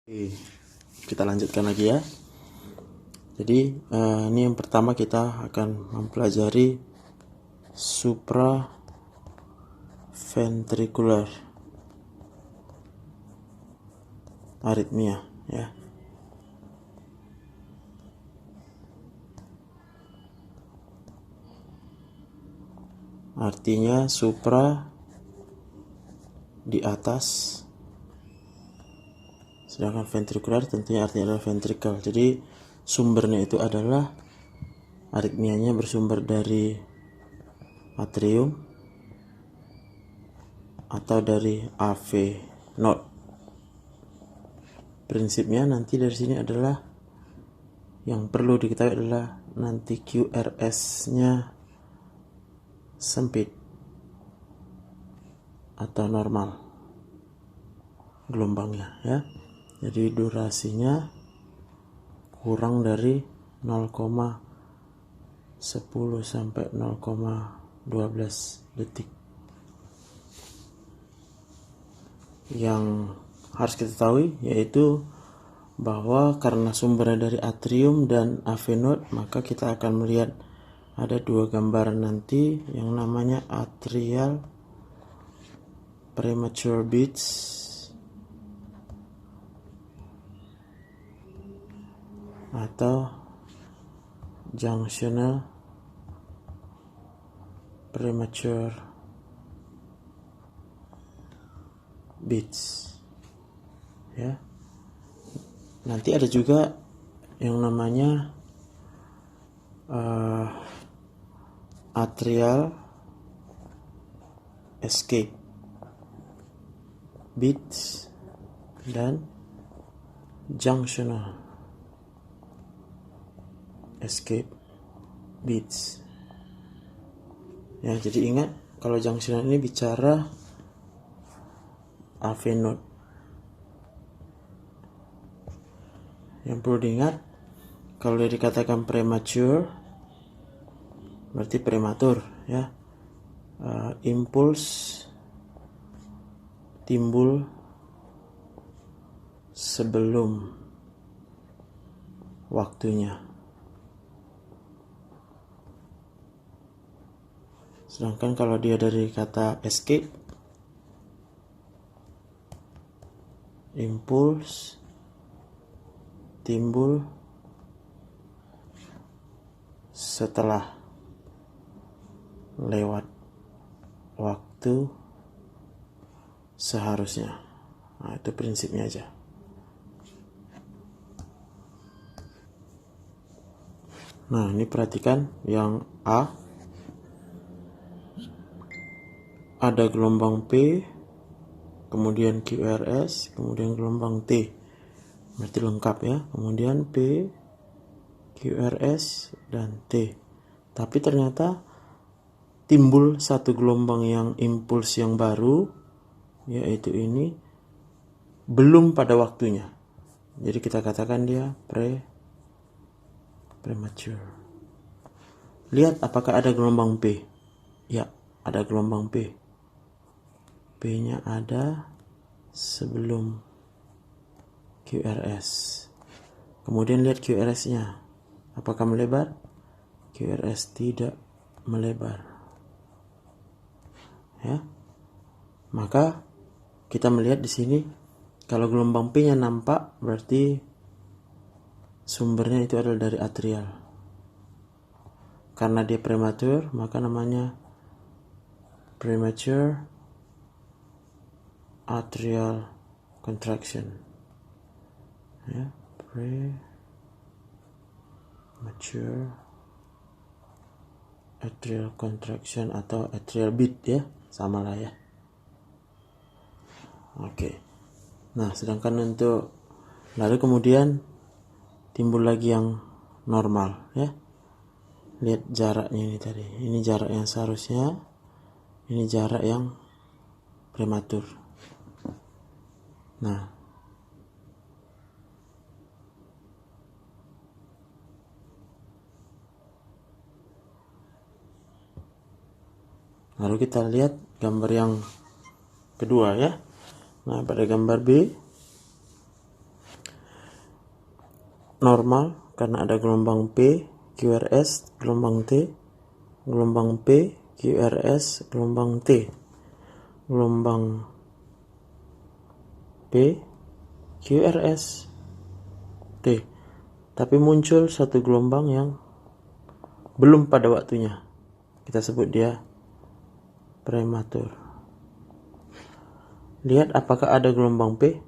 Oke, kita lanjutkan lagi ya. Jadi ini yang pertama kita akan mempelajari supraventricular arrhythmia ya. Artinya supra di atas, sedangkan ventricular tentunya artinya adalah ventricle. Jadi sumbernya itu adalah aritmianya bersumber dari atrium atau dari AV node. Prinsipnya nanti dari sini adalah yang perlu diketahui adalah nanti QRS-nya sempit atau normal gelombangnya ya. Jadi durasinya kurang dari 0,10 sampai 0,12 detik. Yang harus kita ketahui yaitu bahwa karena sumbernya dari atrium dan AV node, maka kita akan melihat ada dua gambaran nanti yang namanya atrial premature beats atau junctional premature beats ya. Nanti ada juga yang namanya atrial escape beats dan junctional escape beats ya. Jadi ingat, kalau junctional ini bicara AV node. Yang perlu diingat, kalau dia dikatakan premature berarti prematur ya. Impuls timbul sebelum waktunya. Sedangkan kalau dia dari kata escape, impuls timbul setelah lewat waktu seharusnya. Nah, itu prinsipnya aja. Nah, ini perhatikan yang A. Ada gelombang P, kemudian QRS, kemudian gelombang T. Berarti lengkap ya. Kemudian P, QRS, dan T. Tapi ternyata timbul satu gelombang yang impuls yang baru, yaitu ini, belum pada waktunya. Jadi kita katakan dia premature. Lihat apakah ada gelombang P. Ya, ada gelombang P. P-nya ada sebelum QRS. Kemudian lihat QRS-nya. Apakah melebar? QRS tidak melebar. Ya. Maka kita melihat di sini kalau gelombang P-nya nampak berarti sumbernya itu adalah dari atrial. Karena dia prematur, maka namanya premature atrial contraction ya, premature atrial contraction atau atrial beat ya, sama lah ya. Oke. Nah, sedangkan untuk lalu kemudian timbul lagi yang normal ya. Lihat jaraknya ini tadi. Ini jarak yang seharusnya, ini jarak yang prematur. Nah, lalu kita lihat gambar yang kedua ya. Nah, pada gambar B normal karena ada gelombang P, QRS, gelombang T, gelombang P, QRS, gelombang T, gelombang P, QRS, T. Tapi muncul satu gelombang yang belum pada waktunya. Kita sebut dia prematur. Lihat apakah ada gelombang P?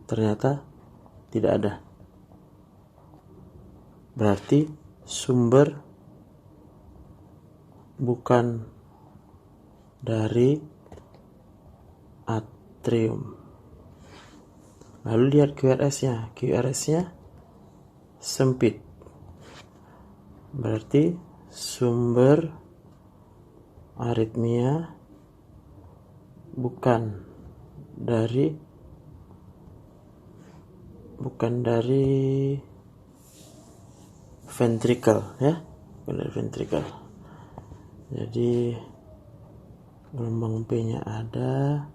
Ternyata tidak ada. Berarti sumber bukan dari atrium. Lalu lihat QRS-nya. QRS-nya sempit. Berarti sumber aritmia bukan dari ventricle, ya, bukan dari ventricle. Jadi gelombang P-nya ada,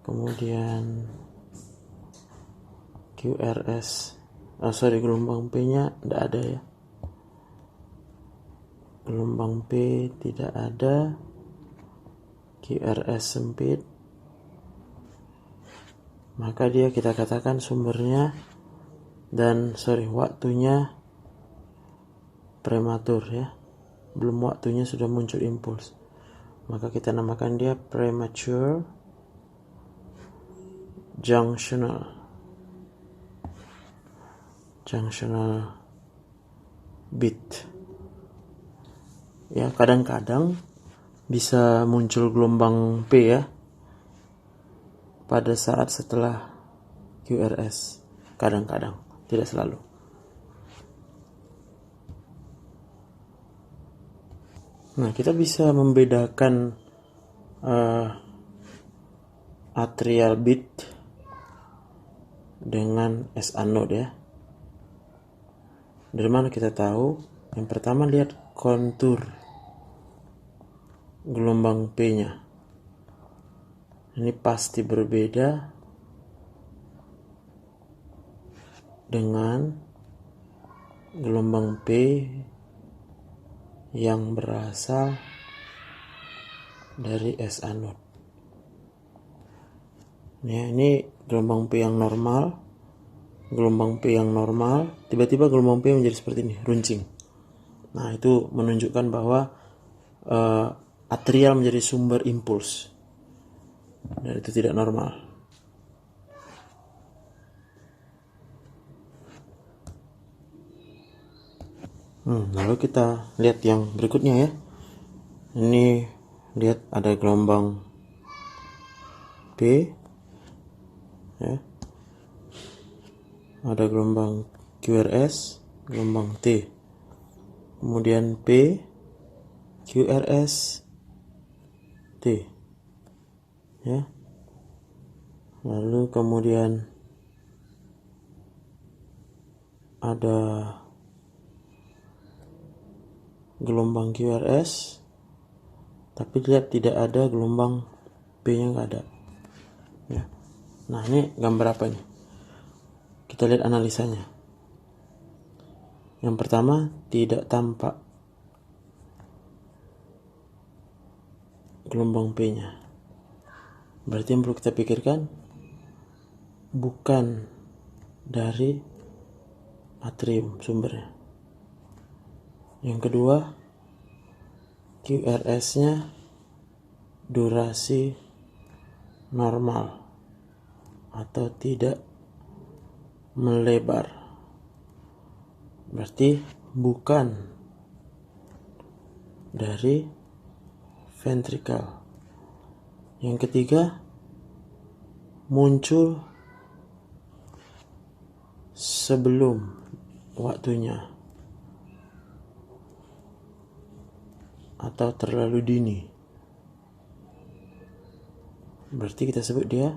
kemudian QRS, gelombang P-nya tidak ada, ya. Gelombang P tidak ada, QRS sempit, maka dia kita katakan sumbernya waktunya prematur, ya. Belum waktunya sudah muncul impuls. Maka kita namakan dia premature junctional beat. Ya, kadang-kadang bisa muncul gelombang P, ya, pada saat setelah QRS. Kadang-kadang, tidak selalu. Nah, kita bisa membedakan atrial beat dengan S anode, ya. Dari mana kita tahu? Yang pertama, lihat kontur gelombang P-nya. Ini pasti berbeda dengan gelombang P yang berasal dari S anode. Ya, ini gelombang P yang normal. Gelombang P yang normal, tiba-tiba gelombang P menjadi seperti ini, runcing. Nah, itu menunjukkan bahwa atrial menjadi sumber impuls, dan itu tidak normal. Lalu kita lihat yang berikutnya, ya. Ini lihat ada gelombang P, ya. Ada gelombang QRS, gelombang T, kemudian P, QRS, T, ya. Lalu kemudian ada gelombang QRS, tapi lihat tidak ada gelombang P-nya, nggak ada, ya. Nah, ini gambar apa nih? Kita lihat analisanya. Yang pertama, tidak tampak gelombang P-nya. Berarti yang perlu kita pikirkan bukan dari atrium sumbernya. Yang kedua, QRS-nya durasi normal atau tidak melebar. Berarti bukan dari ventricle. Yang ketiga, muncul sebelum waktunya atau terlalu dini. Berarti kita sebut dia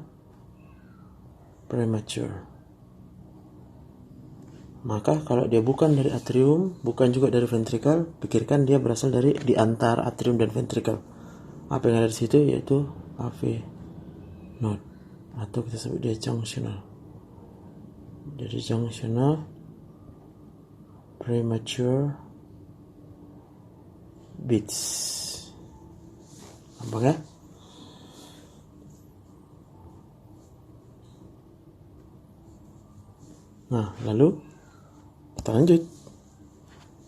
premature. Maka kalau dia bukan dari atrium, bukan juga dari ventricle, pikirkan dia berasal dari di antara atrium dan ventricle. Apa yang ada di situ yaitu AV node, atau kita sebut dia junctional. Jadi junctional premature beats. Nampak ya? Nah, lalu kita lanjut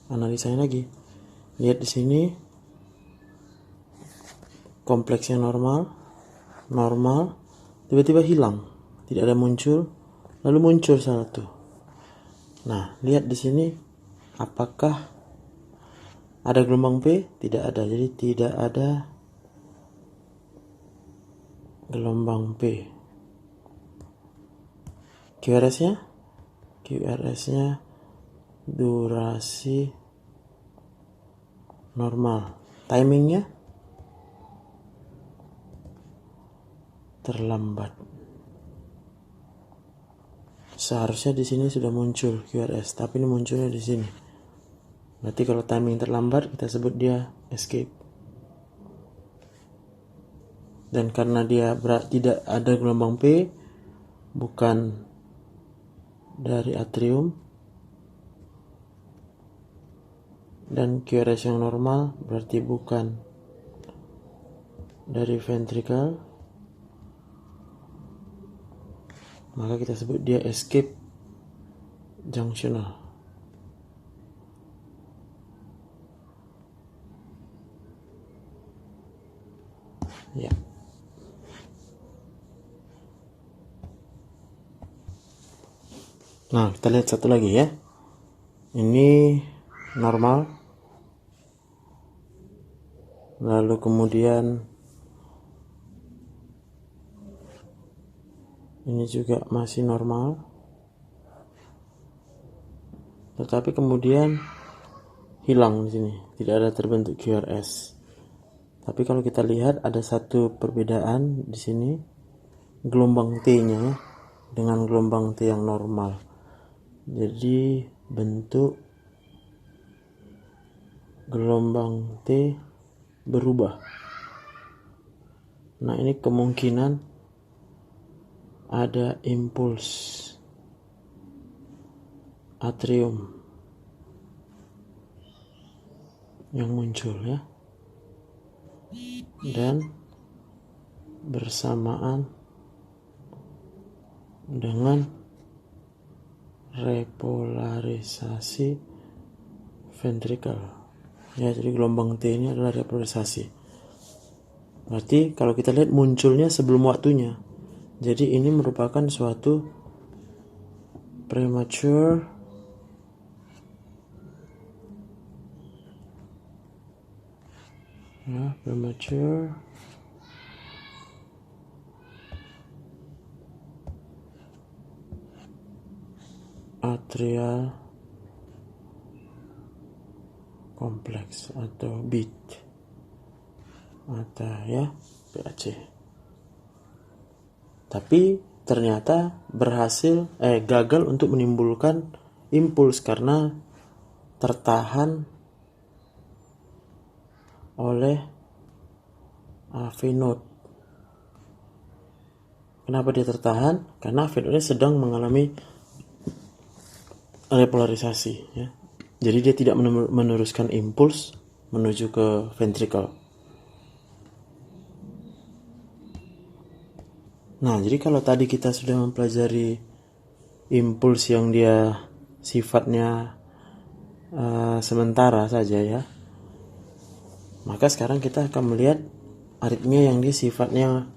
analisanya lagi. Lihat di sini, kompleksnya normal, tiba-tiba hilang, tidak ada muncul, lalu muncul satu. Nah, lihat di sini, apakah ada gelombang P? Tidak ada, jadi tidak ada gelombang P. QRS-nya durasi normal, timingnya terlambat. Seharusnya di sini sudah muncul QRS, tapi ini munculnya di sini. Berarti kalau timing terlambat, kita sebut dia escape. Dan karena dia tidak ada gelombang P, bukan dari atrium, dan QRS yang normal berarti bukan dari ventricle, maka kita sebut dia escape junctional. Ya. Nah, kita lihat satu lagi ya. Ini normal. Lalu kemudian ini juga masih normal. Tetapi kemudian hilang di sini, tidak ada terbentuk QRS. Tapi kalau kita lihat ada satu perbedaan di sini, gelombang T-nya dengan gelombang T yang normal. Jadi bentuk gelombang T berubah. Nah, ini kemungkinan ada impuls atrium yang muncul ya, dan bersamaan dengan repolarisasi ventricle ya. Jadi gelombang T ini adalah repolarisasi. Berarti kalau kita lihat munculnya sebelum waktunya, jadi ini merupakan suatu premature atrial kompleks atau beat atau ya PAC. Tapi ternyata gagal untuk menimbulkan impuls karena tertahan oleh AV node. Kenapa dia tertahan? Karena AV node sedang mengalami repolarisasi ya. Jadi dia tidak meneruskan impuls menuju ke ventricle. Nah, jadi kalau tadi kita sudah mempelajari impuls yang dia sifatnya sementara saja ya, maka sekarang kita akan melihat aritmia yang dia sifatnya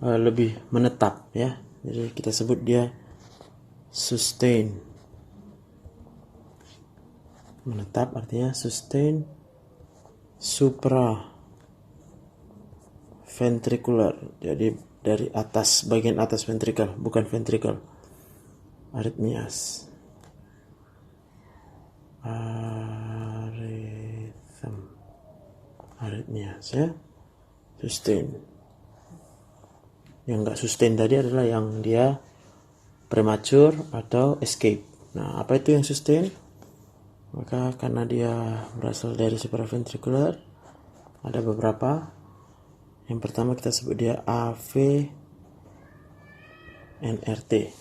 lebih menetap ya. Jadi kita sebut dia sustain. Menetap artinya sustain supra ventricular. Jadi dari atas, bagian atas ventricle, bukan ventricle. Arrhythmias. Arrhythmias ya. Sustain. Yang enggak sustain tadi adalah yang dia premature atau escape. Nah, apa itu yang sustain? Maka karena dia berasal dari supraventricular, ada beberapa. Yang pertama kita sebut dia AV NRT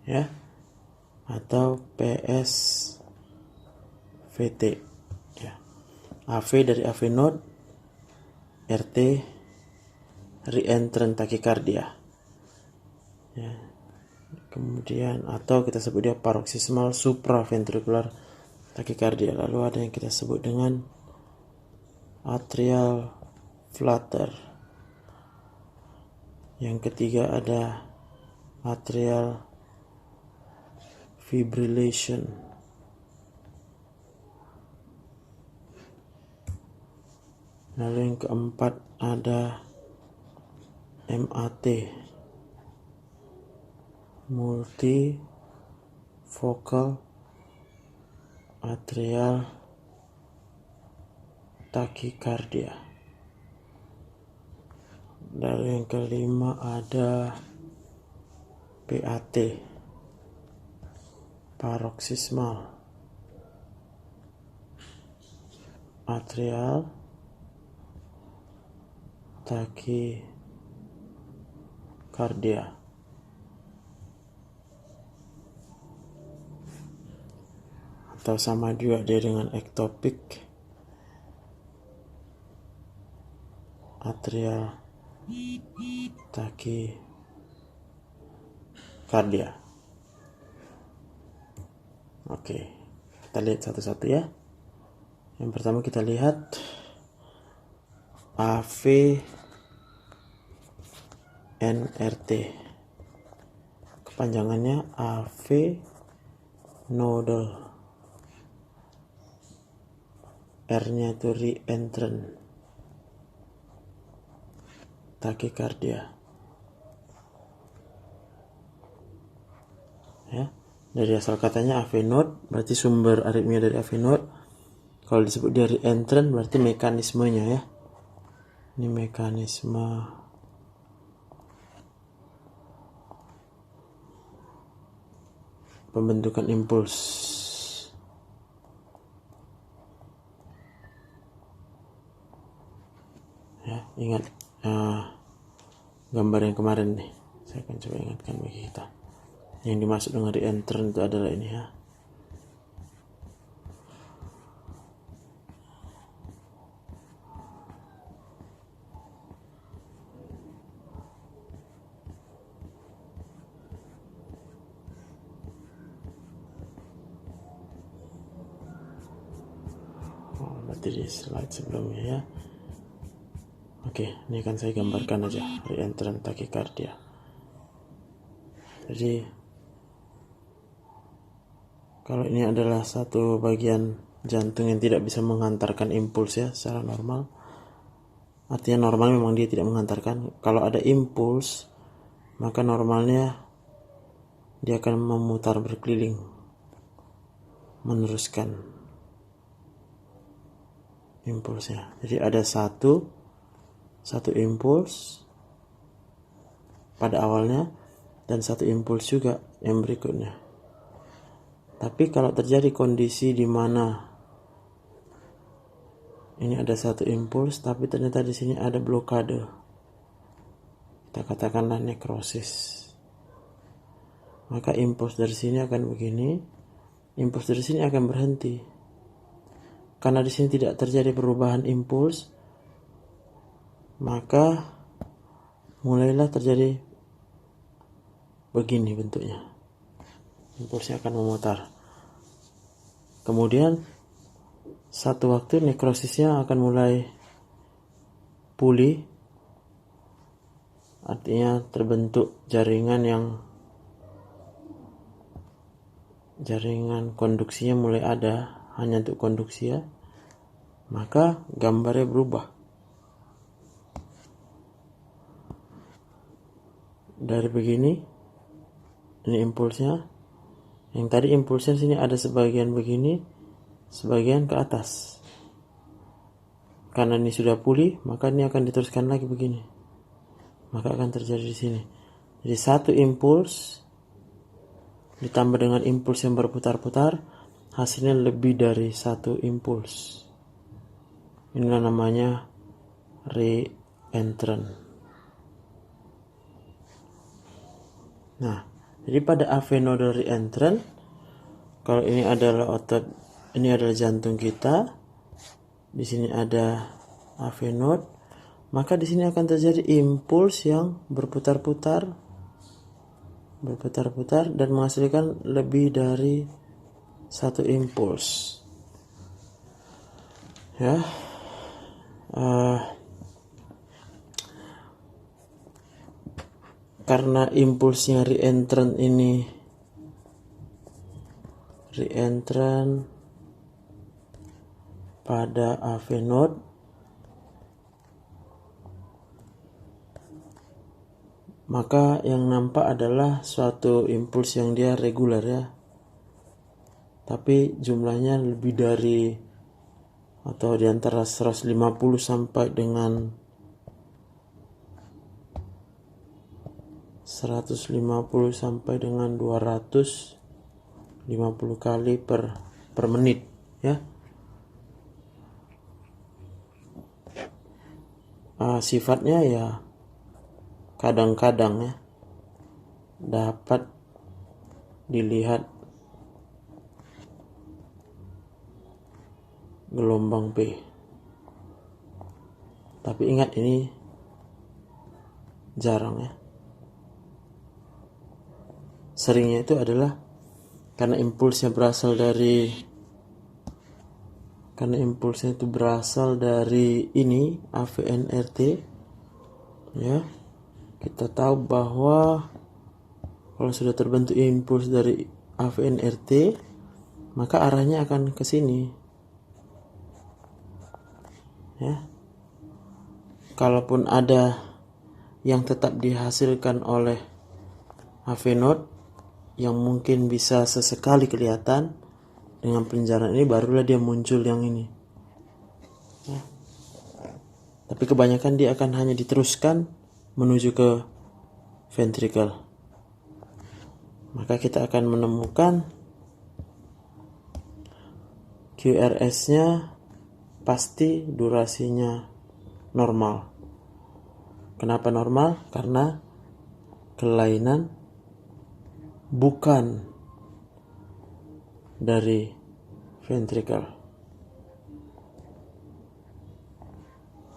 ya, atau PSVT ya. AV dari AV node, RT reentrant tachycardia ya. Kemudian atau kita sebut dia paroxysmal supraventricular tachycardia. Lalu ada yang kita sebut dengan atrial flutter. Yang ketiga ada atrial fibrillation. Lalu yang keempat ada MAT, multifocal atrial tachycardia. Lalu yang kelima ada PAT, paroxysmal atrial tachycardia. Atau sama juga dia dengan ectopic atrial tachycardia. Oke, kita lihat satu-satu ya. Yang pertama kita lihat AV NRT. Kepanjangannya AV nodal. R-nya itu reentrant tachycardia. Ya, dari asal katanya AV node berarti sumber aritmia dari AV node. Kalau disebut dia reentrant berarti mekanismenya ya. Ini mekanisme pembentukan impuls. Ya, ingat gambar yang kemarin nih. Saya akan coba ingatkan bagi kita. Yang dimaksud dengan reentrant itu adalah ini ya. Berarti di slide sebelumnya ya. Oke, ini akan saya gambarkan aja reentrant tachycardia. Jadi kalau ini adalah satu bagian jantung yang tidak bisa menghantarkan impuls ya secara normal. Artinya normal memang dia tidak menghantarkan. Kalau ada impuls, maka normalnya dia akan memutar berkeliling, meneruskan impulsnya. Jadi ada satu impuls pada awalnya dan satu impuls juga yang berikutnya. Tapi kalau terjadi kondisi di mana ini ada satu impuls tapi ternyata di sini ada blokade, kita katakanlah nekrosis, maka impuls dari sini akan begini, impuls dari sini akan berhenti. Karena di sini tidak terjadi perubahan impuls, maka mulailah terjadi begini bentuknya. Impulsnya akan memutar. Kemudian satu waktu nekrosisnya akan mulai pulih. Artinya terbentuk jaringan konduksinya mulai ada hanya untuk konduksi ya. Maka gambarnya berubah. Dari begini, ini impulsnya. Yang tadi impulsnya sini ada sebagian begini, sebagian ke atas. Karena ini sudah pulih, maka ini akan diteruskan lagi begini. Maka akan terjadi di sini. Jadi satu impuls ditambah dengan impuls yang berputar-putar, hasilnya lebih dari satu impuls. Inilah namanya reentrant. Nah, jadi pada AV nodal reentrant, kalau ini adalah otot, ini adalah jantung kita, di sini ada AV node, maka di sini akan terjadi impuls yang berputar-putar dan menghasilkan lebih dari satu impuls. Ya, karena impulsnya reentrant pada AV node, maka yang nampak adalah suatu impuls yang dia reguler ya, tapi jumlahnya lebih dari atau di antara 150 sampai dengan 150 sampai dengan 250 kali per menit ya. Sifatnya ya kadang-kadang ya dapat dilihat gelombang P. Tapi ingat ini jarang ya. Seringnya itu adalah karena impulsnya itu berasal dari ini AVNRT ya. Kita tahu bahwa kalau sudah terbentuk impuls dari AVNRT, maka arahnya akan ke sini ya. Kalaupun ada yang tetap dihasilkan oleh AV node yang mungkin bisa sesekali kelihatan dengan perencanaan ini, barulah dia muncul yang ini ya. Tapi kebanyakan dia akan hanya diteruskan menuju ke ventricle. Maka kita akan menemukan QRS-nya pasti durasinya normal. Kenapa normal? Karena kelainan bukan dari ventricle.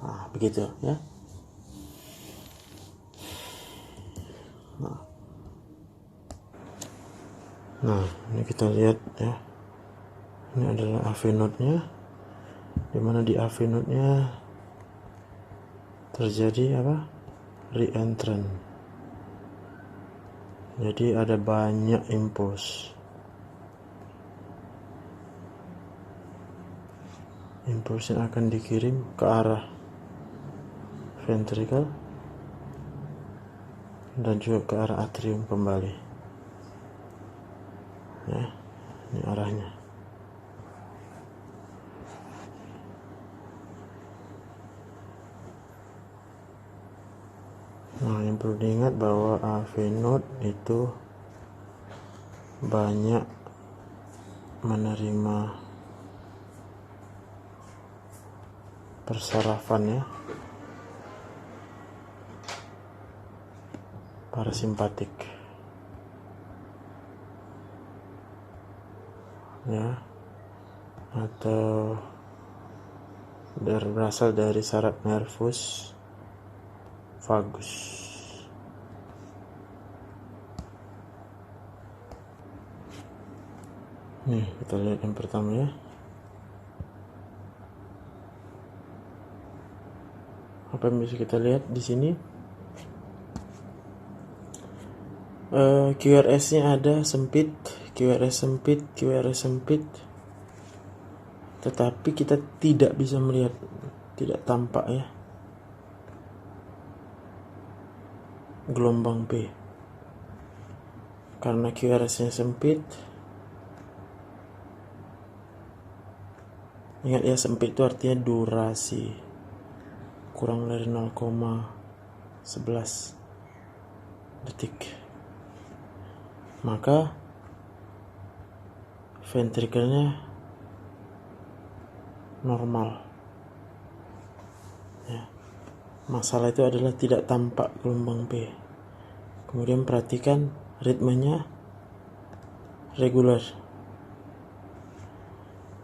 Nah, begitu ya. Nah, ini kita lihat ya. Ini adalah AV node-nya. Dimana di AV node-nya terjadi apa? Reentrant. Jadi ada banyak impuls. Impuls yang akan dikirim ke arah ventricle dan juga ke arah atrium kembali. Ya, ini arahnya. Nah, yang perlu diingat bahwa AV node itu banyak menerima persarafan ya, parasimpatik ya, atau berasal dari saraf nervus vagus. Nih, kita lihat yang pertama ya. Apa yang bisa kita lihat di sini? QRS-nya ada sempit, QRS sempit, tetapi kita tidak bisa melihat, tidak tampak ya gelombang P karena QRS-nya sempit. Ingat ya, sempit itu artinya durasi kurang dari 0,11 detik. Maka ventricle-nya normal ya. Masalah itu adalah tidak tampak gelombang P. Kemudian perhatikan ritmenya reguler,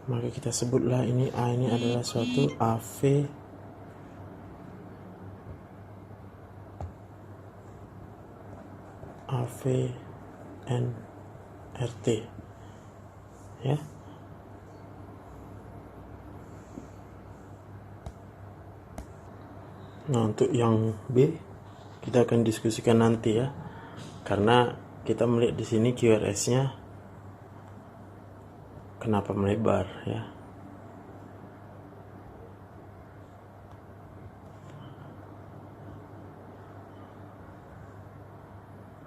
maka kita sebutlah ini A ini adalah suatu AV NRT ya. Nah, untuk yang B kita akan diskusikan nanti ya, karena kita melihat di sini QRS-nya kenapa melebar ya.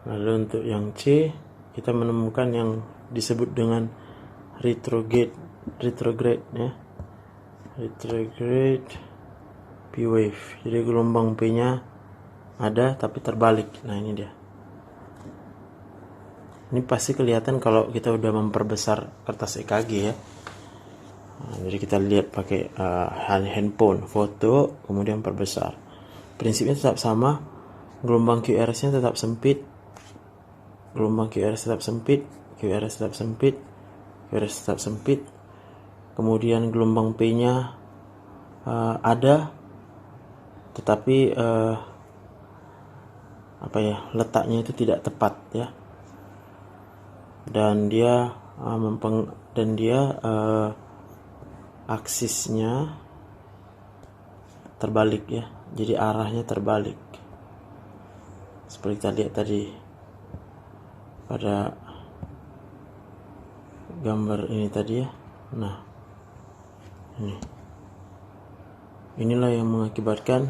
Lalu untuk yang C kita menemukan yang disebut dengan retrograde ya, retrograde P wave. Jadi gelombang P nya ada tapi terbalik. Nah, ini dia. Ini pasti kelihatan kalau kita udah memperbesar kertas EKG ya. Nah, jadi kita lihat pakai handphone, foto, kemudian perbesar. Prinsipnya tetap sama. Gelombang QRS-nya tetap sempit. Gelombang QRS tetap sempit. QRS tetap sempit. QRS tetap sempit. Kemudian gelombang P-nya ada, tetapi letaknya itu tidak tepat ya. Dan dia aksisnya terbalik ya, jadi arahnya terbalik seperti kita lihat tadi pada gambar ini tadi ya. Nah, inilah yang mengakibatkan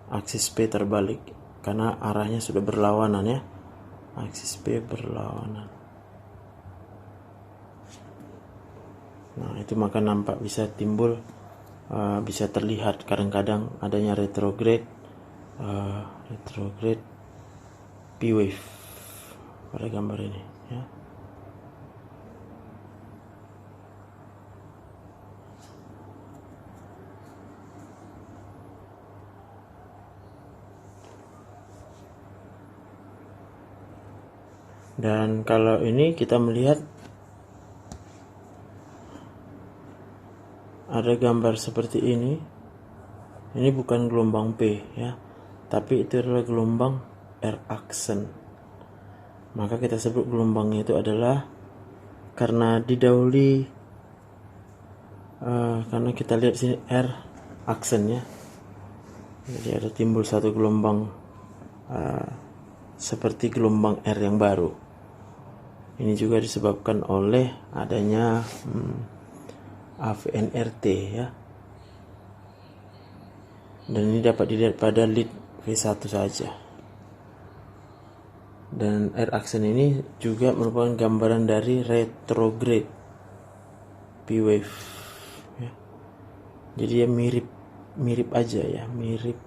aksis P terbalik karena arahnya sudah berlawanan ya. Aksis P berlawanan. Nah, itu maka nampak bisa timbul, bisa terlihat kadang-kadang adanya retrograde P wave pada gambar ini ya. Dan kalau ini kita melihat ada gambar seperti ini bukan gelombang P ya, tapi itu adalah gelombang R aksen. Maka kita sebut gelombangnya itu adalah karena didahului karena kita lihat sini R aksen ya. Jadi ada timbul satu gelombang seperti gelombang R yang baru. Ini juga disebabkan oleh adanya AVNRT ya. Dan ini dapat dilihat pada lead V1 saja. Dan R aksen ini juga merupakan gambaran dari retrograde P wave ya. Jadi ya mirip aja ya, mirip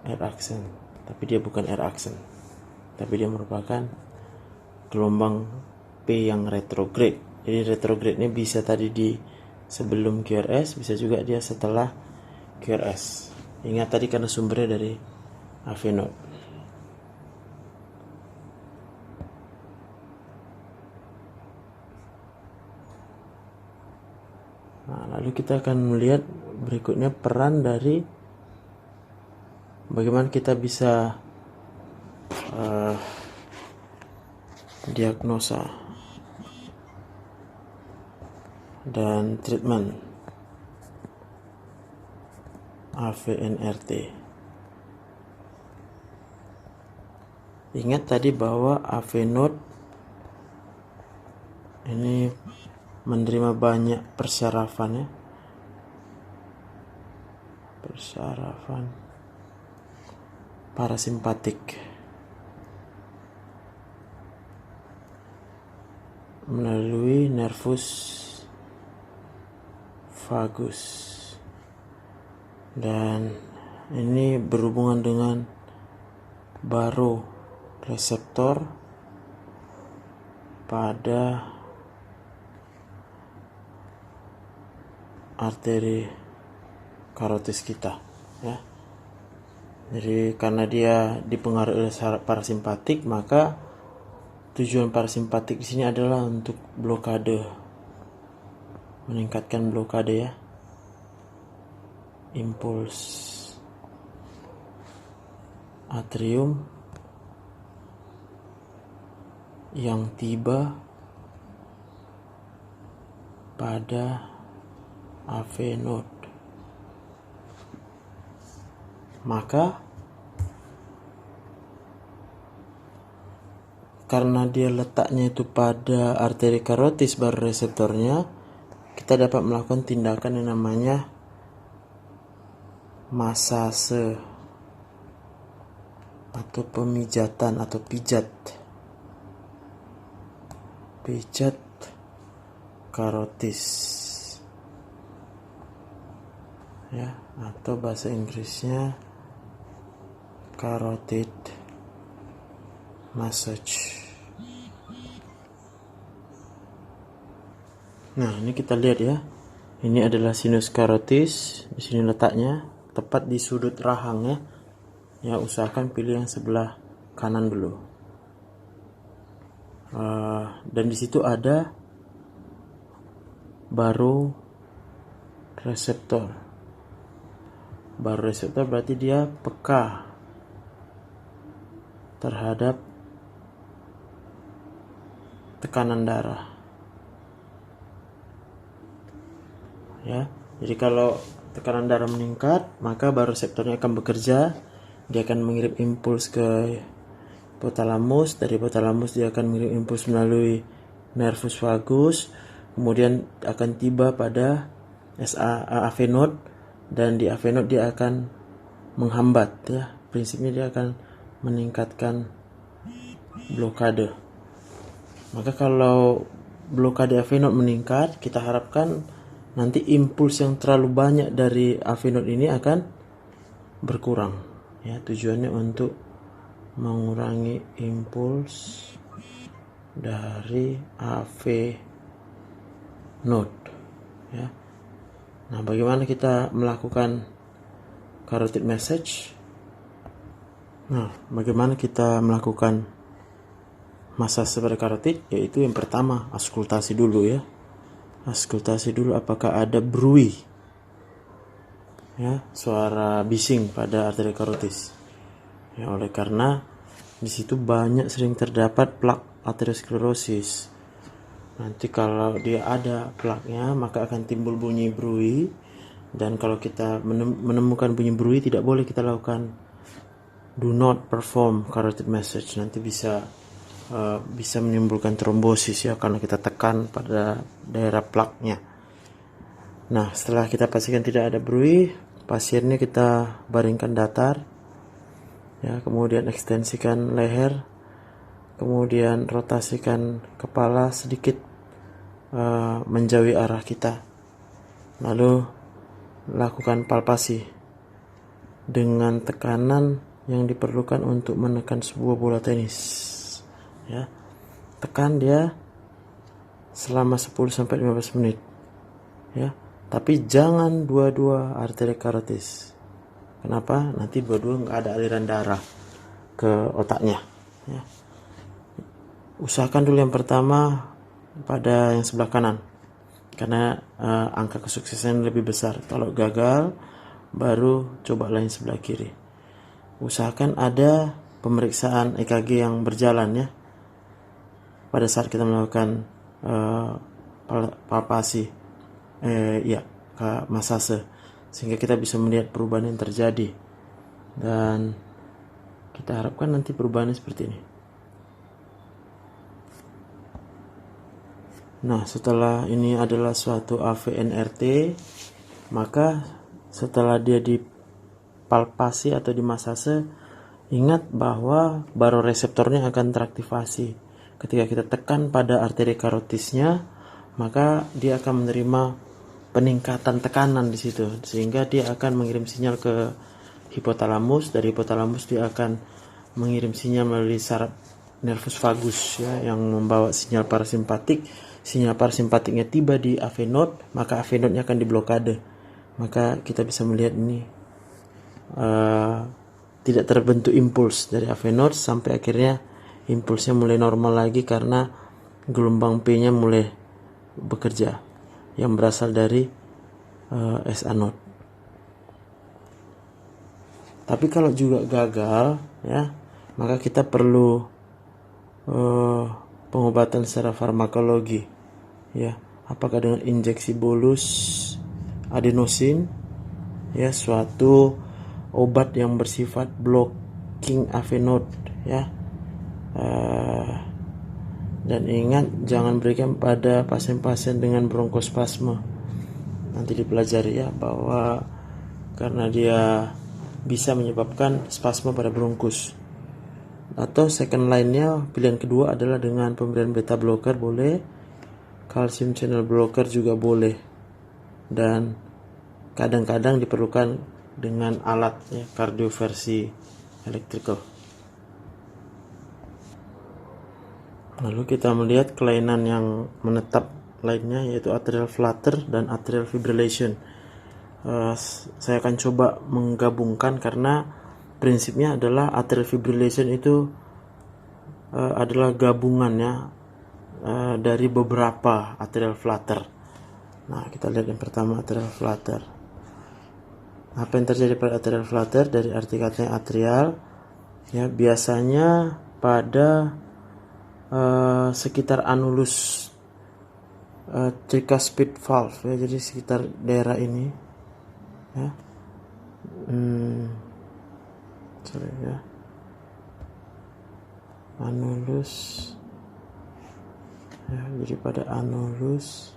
R aksen, tapi dia bukan R aksen, tapi dia merupakan gelombang P yang retrograde. Jadi retrograde ini bisa tadi di sebelum QRS, bisa juga dia setelah QRS. Ingat tadi karena sumbernya dari AV node. Nah, lalu kita akan melihat berikutnya peran dari bagaimana kita bisa diagnosa dan treatment AVNRT. Ingat tadi bahwa AV node ini menerima banyak persyarafan ya, persyarafan parasimpatik melalui nervus vagus, dan ini berhubungan dengan baroreseptor pada arteri karotis kita ya. Jadi karena dia dipengaruhi oleh parasimpatik, maka tujuan parasimpatik di sini adalah untuk blokade, meningkatkan blokade ya, impuls atrium yang tiba pada AV node. Maka karena dia letaknya itu pada arteri karotis baroreseptornya, kita dapat melakukan tindakan yang namanya masase atau pemijatan atau pijat karotis ya, atau bahasa Inggrisnya carotid massage. Nah, ini kita lihat ya. Ini adalah sinus karotis. Di sini letaknya tepat di sudut rahang ya. Ya, usahakan pilih yang sebelah kanan dulu. Dan di situ ada baroreseptor. Baroreseptor berarti dia peka terhadap tekanan darah. Ya, jadi kalau tekanan darah meningkat, maka baroreseptornya akan bekerja. Dia akan mengirim impuls ke hipotalamus. Dari hipotalamus dia akan mengirim impuls melalui nervus vagus, kemudian akan tiba pada AV node, dan di AV node dia akan menghambat ya. Prinsipnya dia akan meningkatkan blokade. Maka kalau blokade AV node meningkat, kita harapkan nanti impuls yang terlalu banyak dari AV node ini akan berkurang ya. Tujuannya untuk mengurangi impuls dari AV node ya. Nah, bagaimana kita melakukan carotid massage? Nah, bagaimana kita melakukan masase pada karotid? Yaitu yang pertama, auskultasi dulu ya. Auskultasi dulu apakah ada bruit ya, suara bising pada arteri karotis. Ya, oleh karena di situ sering terdapat plak aterosklerosis. Nanti kalau dia ada plaknya, maka akan timbul bunyi bruit. Dan kalau kita menemukan bunyi bruit, tidak boleh kita lakukan do not perform carotid massage. Nanti bisa menimbulkan trombosis ya, karena kita tekan pada daerah plaknya. Nah, setelah kita pastikan tidak ada bruit, pasiennya kita baringkan datar ya, kemudian ekstensikan leher, kemudian rotasikan kepala sedikit menjauhi arah kita, lalu lakukan palpasi dengan tekanan yang diperlukan untuk menekan sebuah bola tenis ya. Tekan dia selama 10-15 menit ya, tapi jangan dua-dua arteri karotis. Kenapa? Nanti dua-dua nggak ada aliran darah ke otaknya ya. Usahakan dulu yang pertama pada yang sebelah kanan, karena angka kesuksesan lebih besar. Kalau gagal, baru coba yang sebelah kiri. Usahakan ada pemeriksaan EKG yang berjalan ya pada saat kita melakukan palpasi masase, sehingga kita bisa melihat perubahan yang terjadi, dan kita harapkan nanti perubahannya seperti ini. Nah, setelah ini adalah suatu AVNRT, maka setelah dia dipalpasi atau dimasase, ingat bahwa baroreseptornya akan teraktivasi. Ketika kita tekan pada arteri karotisnya, maka dia akan menerima peningkatan tekanan di situ, sehingga dia akan mengirim sinyal ke hipotalamus. Dari hipotalamus dia akan mengirim sinyal melalui saraf nervus vagus ya, yang membawa sinyal parasimpatik. Sinyal parasimpatiknya tiba di AV node, maka AV node-nya akan diblokade. Maka kita bisa melihat ini tidak terbentuk impuls dari AV node sampai akhirnya impulsnya mulai normal lagi karena gelombang P-nya mulai bekerja yang berasal dari SA node. Tapi kalau juga gagal ya, maka kita perlu pengobatan secara farmakologi ya, apakah dengan injeksi bolus adenosin ya, suatu obat yang bersifat blocking AV node ya. Dan ingat, jangan berikan pada pasien-pasien dengan bronkospasme. Nanti dipelajari ya, bahwa karena dia bisa menyebabkan spasme pada bronkus. Atau second line-nya, pilihan kedua adalah dengan pemberian beta blocker boleh, calcium channel blocker juga boleh, dan kadang-kadang diperlukan dengan alat ya, kardioversi electrical. Lalu kita melihat kelainan yang menetap lainnya, yaitu atrial flutter dan atrial fibrillation. Saya akan coba menggabungkan karena prinsipnya adalah atrial fibrillation itu adalah gabungannya dari beberapa atrial flutter. Nah, kita lihat yang pertama, atrial flutter. Apa yang terjadi pada atrial flutter? Dari arti katanya atrial ya, biasanya pada sekitar anulus tricuspid valve ya, jadi sekitar daerah ini ya. Sorry ya, anulus ya, jadi pada anulus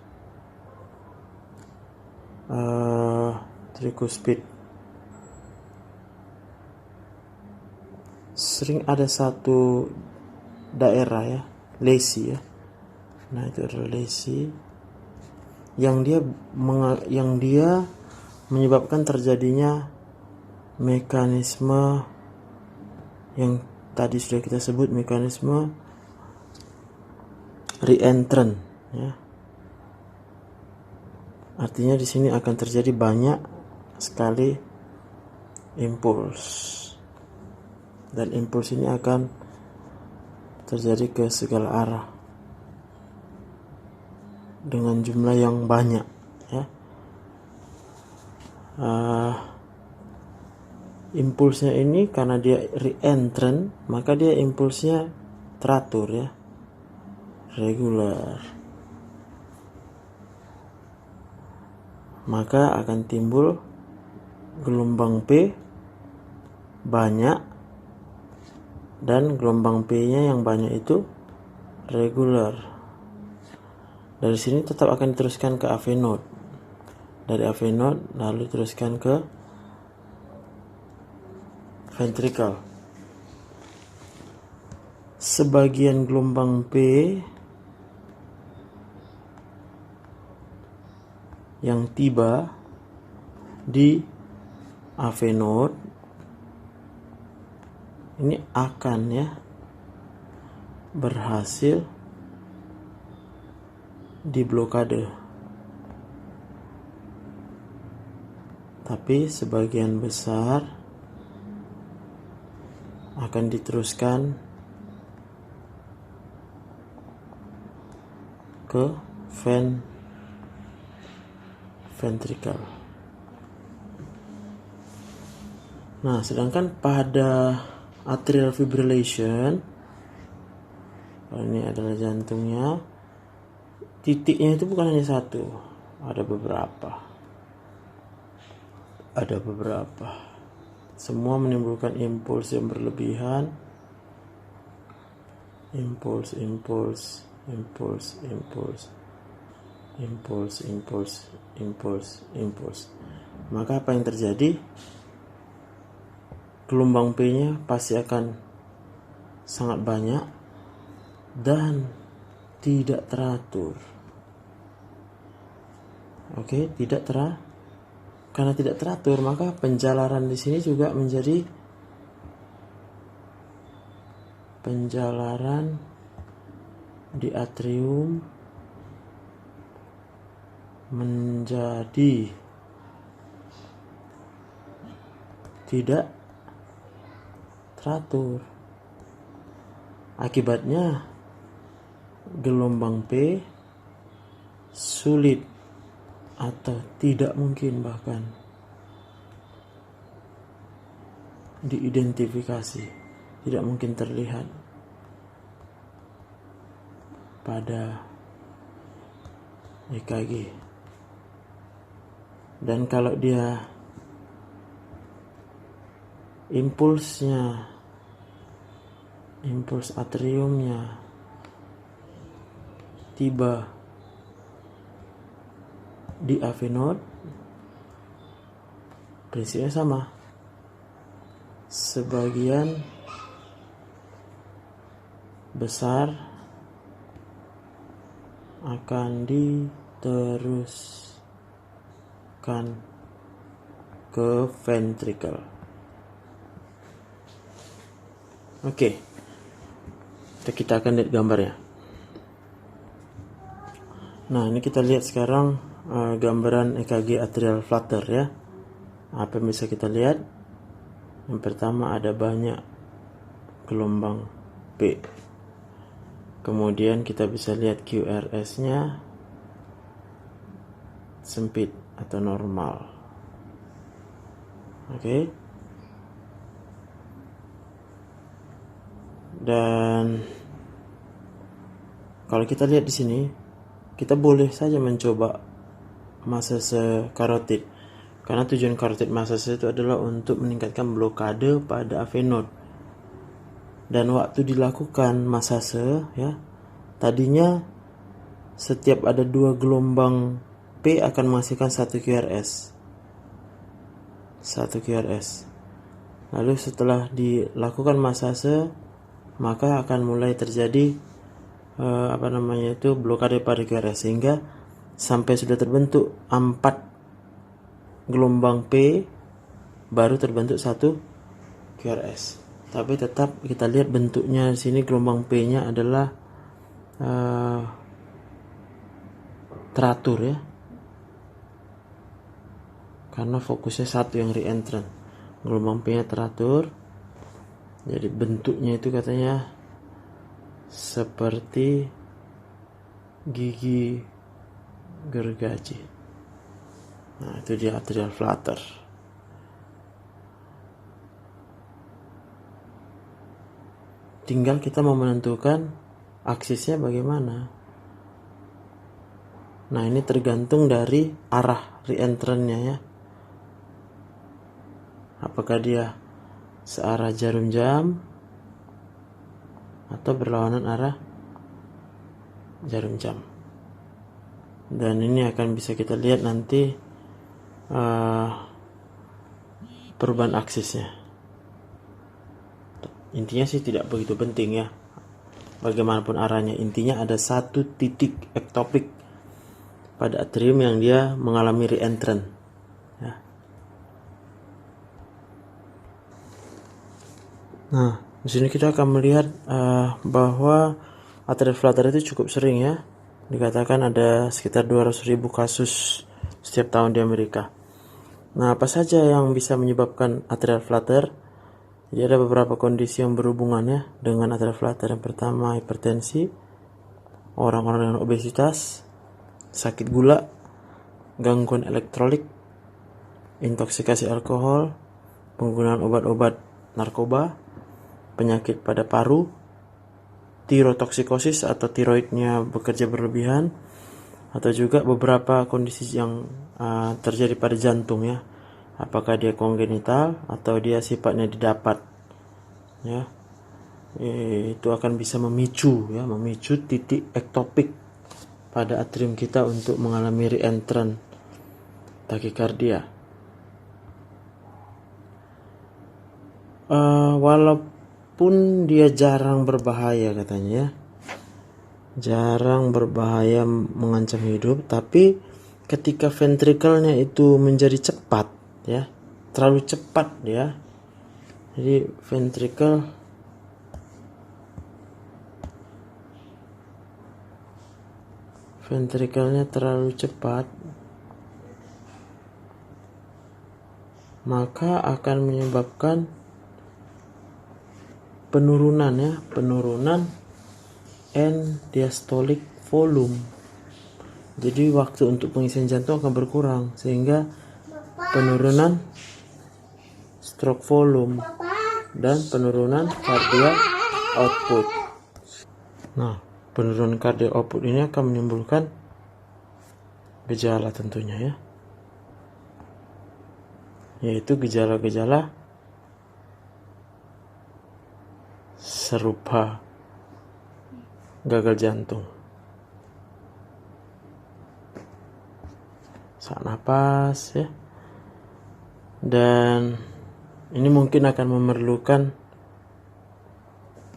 tricuspid sering ada satu daerah ya, lesi ya. Nah, itu adalah lesi yang dia menyebabkan terjadinya mekanisme yang tadi sudah kita sebut, mekanisme reentrant ya. Artinya di sini akan terjadi banyak sekali impuls, dan impuls ini akan terjadi ke segala arah dengan jumlah yang banyak ya. Impulsnya ini karena dia reentrant, maka dia impulsnya teratur ya, regular, maka akan timbul gelombang P banyak, dan gelombang P-nya yang banyak itu regular. Dari sini tetap akan diteruskan ke AV node. Dari AV node lalu diteruskan ke ventricle. Sebagian gelombang P yang tiba di AV node ini akan ya berhasil diblokade, tapi sebagian besar akan diteruskan ke ventricle. Nah, sedangkan pada atrial fibrillation, ini adalah jantungnya, titiknya itu bukan hanya satu, ada beberapa. Semua menimbulkan impuls yang berlebihan, impuls, maka apa yang terjadi? Gelombang P-nya pasti akan sangat banyak dan tidak teratur. Oke, karena tidak teratur, maka penjalaran di sini juga menjadi penjalaran di atrium menjadi tidak teratur. Akibatnya gelombang P sulit atau tidak mungkin bahkan diidentifikasi, tidak mungkin terlihat pada EKG. Dan kalau dia impuls atriumnya tiba di AV node, prinsipnya sama. Sebagian besar akan diteruskan ke ventricle. Oke. Kita akan lihat gambarnya. Nah, ini kita lihat sekarang gambaran EKG atrial flutter ya. Apa yang bisa kita lihat? Yang pertama ada banyak gelombang P. Kemudian kita bisa lihat QRS-nya sempit atau normal. Oke. Dan kalau kita lihat di sini, kita boleh saja mencoba massage karotid, karena tujuan karotid massage itu adalah untuk meningkatkan blokade pada AV node. Dan waktu dilakukan massage ya, tadinya setiap ada 2 gelombang P akan menghasilkan 1 QRS. Lalu setelah dilakukan massage, maka akan mulai terjadi blokade pada QRS, sehingga sampai sudah terbentuk 4 gelombang P baru terbentuk 1 QRS. Tapi tetap kita lihat bentuknya di sini, gelombang P-nya adalah teratur ya, karena fokusnya satu yang reentrant. Gelombang P-nya teratur, jadi bentuknya itu katanya seperti gigi gergaji. Nah, itu dia atrial flutter. Tinggal kita mau menentukan aksisnya bagaimana. Nah, ini tergantung dari arah reentrantnya ya. Apakah dia searah jarum jam atau berlawanan arah jarum jam. Dan ini akan bisa kita lihat nanti perubahan aksisnya. Intinya sih tidak begitu penting ya, bagaimanapun arahnya. Intinya ada satu titik ektopik pada atrium yang dia mengalami reentrant ya. Nah, di sini kita akan melihat bahwa atrial flutter itu cukup sering ya. Dikatakan ada sekitar 200.000 kasus setiap tahun di Amerika. Nah, apa saja yang bisa menyebabkan atrial flutter? Jadi ada beberapa kondisi yang berhubungan ya dengan atrial flutter. Yang pertama, hipertensi, orang-orang dengan obesitas, sakit gula, gangguan elektrolit, intoksikasi alkohol, penggunaan obat-obat narkoba, penyakit pada paru, tirotoksikosis atau tiroidnya bekerja berlebihan, atau juga beberapa kondisi yang terjadi pada jantung ya. Apakah dia kongenital atau dia sifatnya didapat ya. Itu akan bisa memicu titik ektopik pada atrium kita untuk mengalami reentrant takikardia. Walaupun dia jarang berbahaya katanya ya, jarang berbahaya, mengancam hidup, tapi ketika ventrikelnya itu menjadi cepat ya, terlalu cepat ya, jadi ventrikelnya terlalu cepat, maka akan menyebabkan penurunan ya, penurunan end diastolic volume. Jadi waktu untuk pengisian jantung akan berkurang, sehingga penurunan stroke volume dan penurunan cardiac output. Nah, penurunan cardiac output ini akan menimbulkan gejala tentunya ya, yaitu gejala-gejala serupa gagal jantung, sesak napas ya, dan ini mungkin akan memerlukan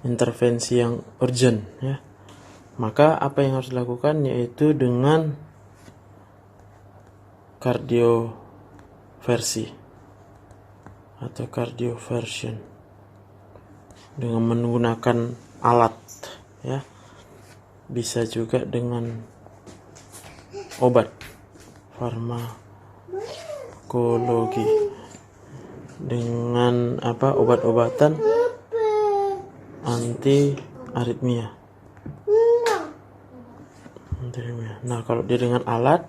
intervensi yang urgent ya. Maka apa yang harus dilakukan yaitu dengan kardioversi atau cardioversion dengan menggunakan alat ya, bisa juga dengan obat farmakologi, dengan obat-obatan anti aritmia. Nah, kalau dia dengan alat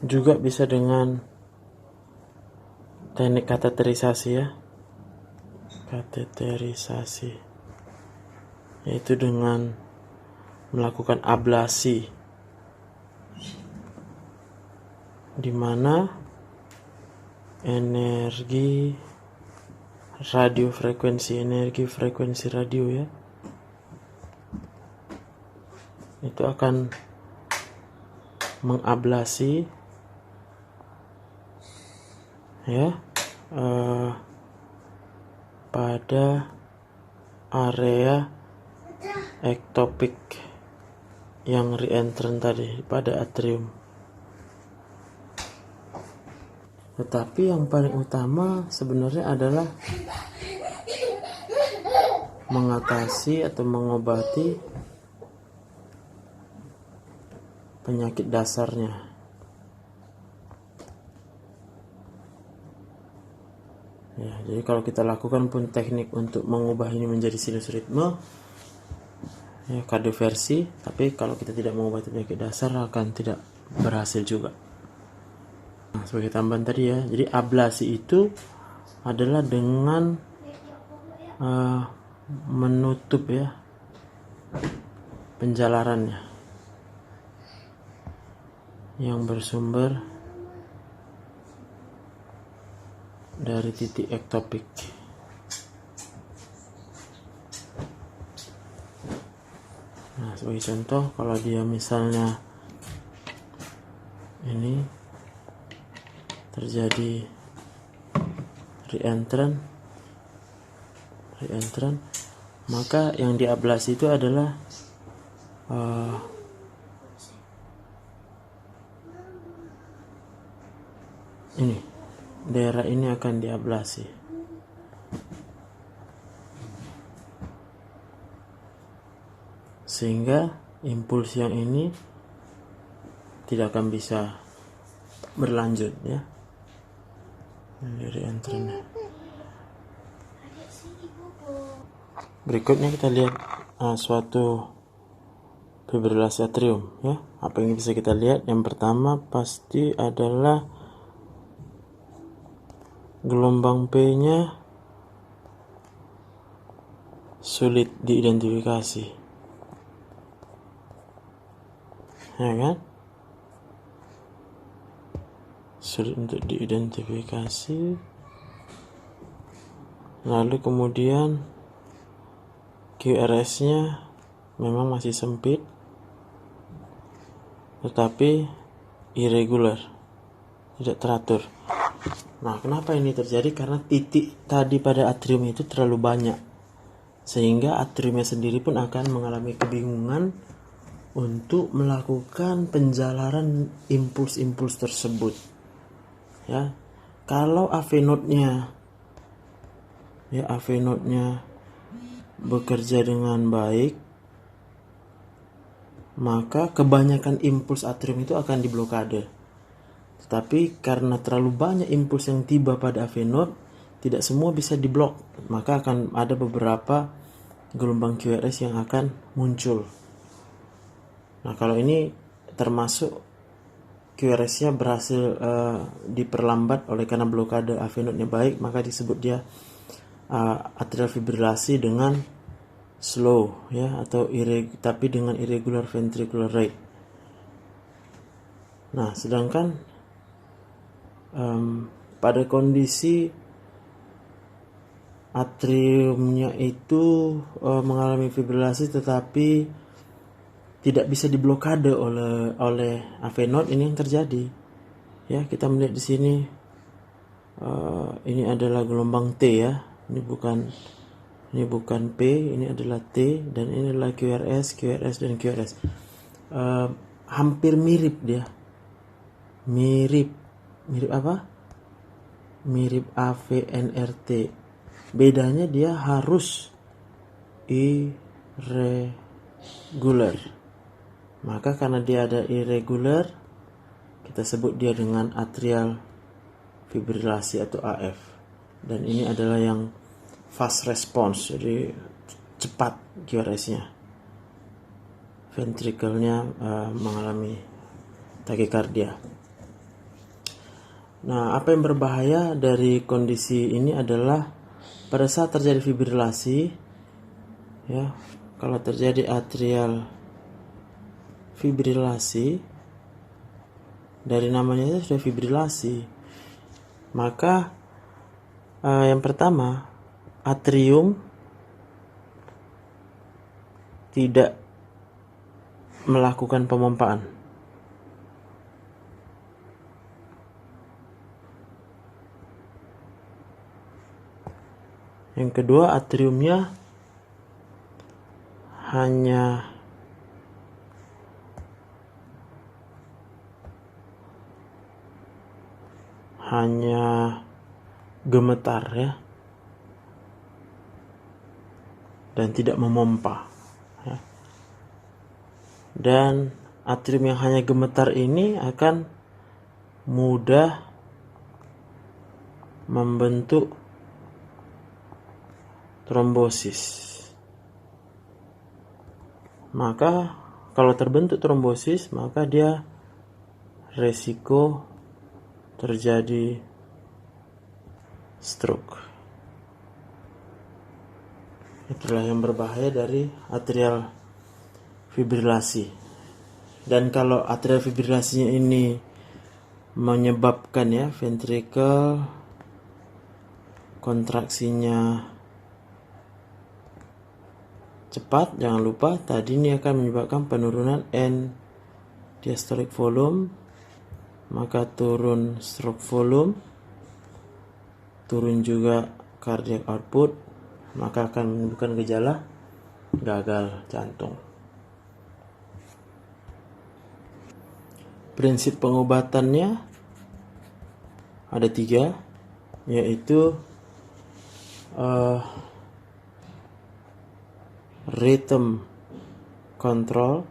juga bisa dengan teknik kateterisasi ya, kateterisasi, yaitu dengan melakukan ablasi, di mana energi frekuensi radio ya, itu akan mengablasi ya pada area ektopik yang reentrant tadi pada atrium. Tetapi yang paling utama sebenarnya adalah mengatasi atau mengobati penyakit dasarnya. Ya, jadi kalau kita lakukan pun teknik untuk mengubah ini menjadi sinus ritme ya, kardioversi, tapi kalau kita tidak mengobati penyakit dasar akan tidak berhasil juga. Nah, sebagai tambahan tadi ya, jadi ablasi itu adalah dengan menutup ya penjalarannya yang bersumber dari titik ektopik. Nah, sebagai contoh, kalau dia misalnya ini terjadi reentrant, maka yang diablasi itu adalah ini, daerah ini akan diablasi. Sehingga impuls yang ini tidak akan bisa berlanjut ya. Dari entranya. Berikutnya kita lihat suatu fibrilasi atrium ya. Apa yang bisa kita lihat? Yang pertama pasti adalah gelombang P-nya sulit diidentifikasi, ya kan? Sulit untuk diidentifikasi. Lalu kemudian QRS-nya memang masih sempit, tetapi irregular, tidak teratur. Nah, kenapa ini terjadi? Karena titik tadi pada atrium itu terlalu banyak, sehingga atriumnya sendiri pun akan mengalami kebingungan untuk melakukan penjalaran impuls-impuls tersebut. Ya, kalau AV node-nya bekerja dengan baik, maka kebanyakan impuls atrium itu akan diblokade. Tetapi karena terlalu banyak impuls yang tiba pada AV node, tidak semua bisa diblok, maka akan ada beberapa gelombang QRS yang akan muncul. Nah, kalau ini termasuk QRS-nya berhasil diperlambat oleh karena blokade AV node-nya baik, maka disebut dia atrial fibrilasi dengan slow, ya, atau tapi dengan irregular ventricular rate. Nah, sedangkan pada kondisi atriumnya itu mengalami fibrilasi tetapi tidak bisa diblokade oleh AV node, ini yang terjadi. Ya, kita melihat di sini ini adalah gelombang T, ya. Ini bukan P, ini adalah T, dan ini adalah QRS, dan QRS. Hampir mirip dia. Mirip apa? Mirip AVNRT. Bedanya dia harus irregular. Maka karena dia ada irregular, kita sebut dia dengan atrial fibrilasi atau AF. Dan ini adalah yang fast response, jadi cepat QRS-nya. Ventricle-nya mengalami takikardia. Nah, apa yang berbahaya dari kondisi ini adalah pada saat terjadi fibrilasi, ya, kalau terjadi atrial fibrilasi, dari namanya sudah fibrilasi, maka yang pertama, atrium tidak melakukan pemompaan. Yang kedua, atriumnya hanya gemetar, ya, dan tidak memompa, ya. Dan atrium yang hanya gemetar ini akan mudah membentuk trombosis. Maka kalau terbentuk trombosis, maka dia resiko terjadi stroke. Itulah yang berbahaya dari atrial fibrilasi. Dan kalau atrial fibrilasinya ini menyebabkan, ya, ventricle kontraksinya cepat, jangan lupa tadi ini akan menyebabkan penurunan end diastolic volume, maka turun stroke volume, turun juga cardiac output, maka akan menimbulkan gejala gagal jantung. Prinsip pengobatannya ada 3, yaitu rhythm control,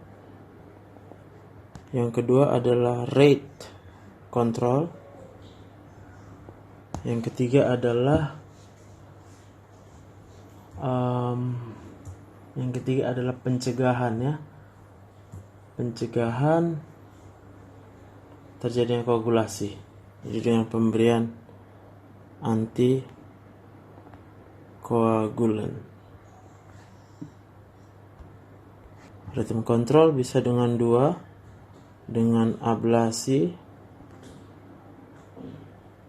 yang kedua adalah rate control, yang ketiga adalah pencegahan, ya, pencegahan terjadinya koagulasi, jadi dengan pemberian antikoagulan. Rhythm control bisa dengan ablasi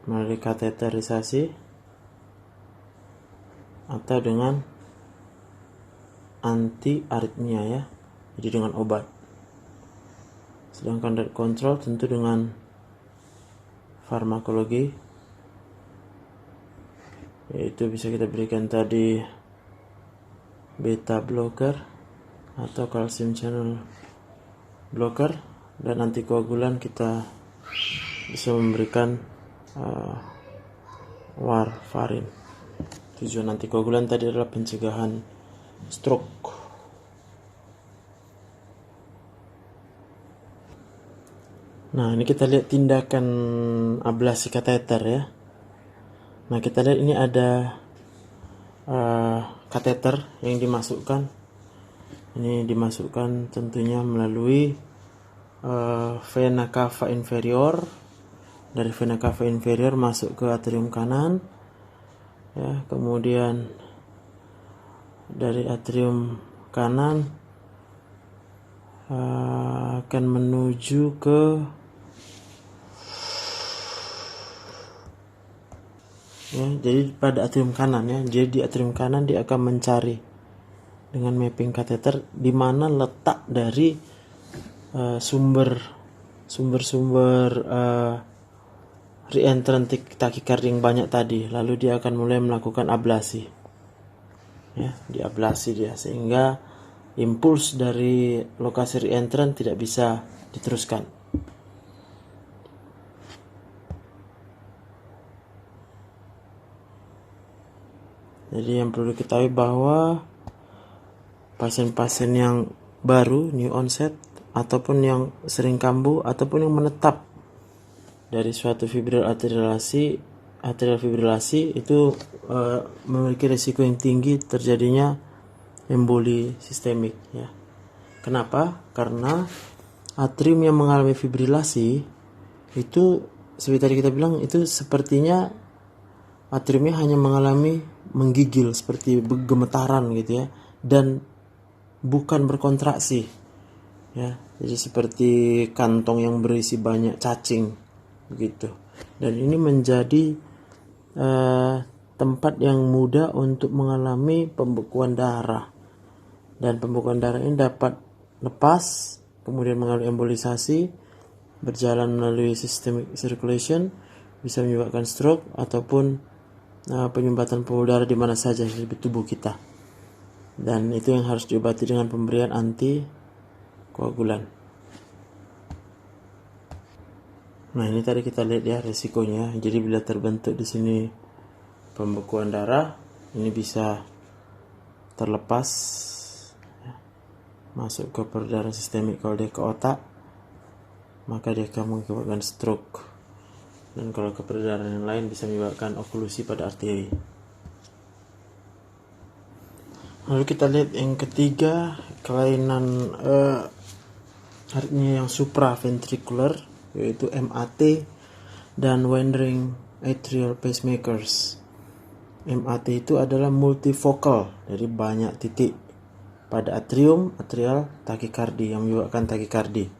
melalui kateterisasi atau dengan anti aritmia, ya, jadi dengan obat. Sedangkan rate control tentu dengan farmakologi, yaitu bisa kita berikan tadi beta blocker atau calcium channel blocker, dan antikoagulan kita bisa memberikan warfarin. Tujuan antikoagulan tadi adalah pencegahan stroke. Nah, ini kita lihat tindakan ablasi kateter ya. Nah, kita lihat ini ada kateter yang dimasukkan. Ini dimasukkan tentunya melalui vena cava inferior. Dari vena cava inferior masuk ke atrium kanan. Ya, kemudian dari atrium kanan akan menuju ke ya, jadi pada atrium kanan ya. Jadi di atrium kanan dia akan mencari dengan mapping kateter di mana letak dari sumber reentrant takikardi yang banyak tadi. Lalu dia akan mulai melakukan ablasi. Ya, diablasi dia sehingga impuls dari lokasi reentrant tidak bisa diteruskan. Jadi yang perlu diketahui bahwa pasien-pasien yang baru, new onset, ataupun yang sering kambuh, ataupun yang menetap dari suatu atrial fibrilasi itu memiliki risiko yang tinggi terjadinya emboli sistemik ya. Kenapa? Karena atrium yang mengalami fibrilasi itu seperti tadi kita bilang itu sepertinya atriumnya hanya mengalami menggigil seperti gemetaran gitu ya, dan bukan berkontraksi ya. Jadi seperti kantong yang berisi banyak cacing begitu. Dan ini menjadi tempat yang mudah untuk mengalami pembekuan darah. Dan pembekuan darah ini dapat lepas, kemudian mengalami embolisasi, berjalan melalui systemic circulation, bisa menyebabkan stroke ataupun penyumbatan pembuluh darah di mana saja di tubuh kita. Dan itu yang harus diobati dengan pemberian anti koagulan. Nah, ini tadi kita lihat ya resikonya. Jadi bila terbentuk di sini pembekuan darah, ini bisa terlepas ya, masuk ke peredaran sistemik. Kalau dia ke otak, maka dia akan mengakibatkan stroke. Dan kalau ke peredaran yang lain bisa menyebabkan oklusi pada arteri. Lalu kita lihat yang ketiga, kelainan artinya yang supraventricular, yaitu MAT dan wandering atrial pacemakers. MAT itu adalah multifocal, dari banyak titik pada atrial takikardi yang menyebabkan takikardi.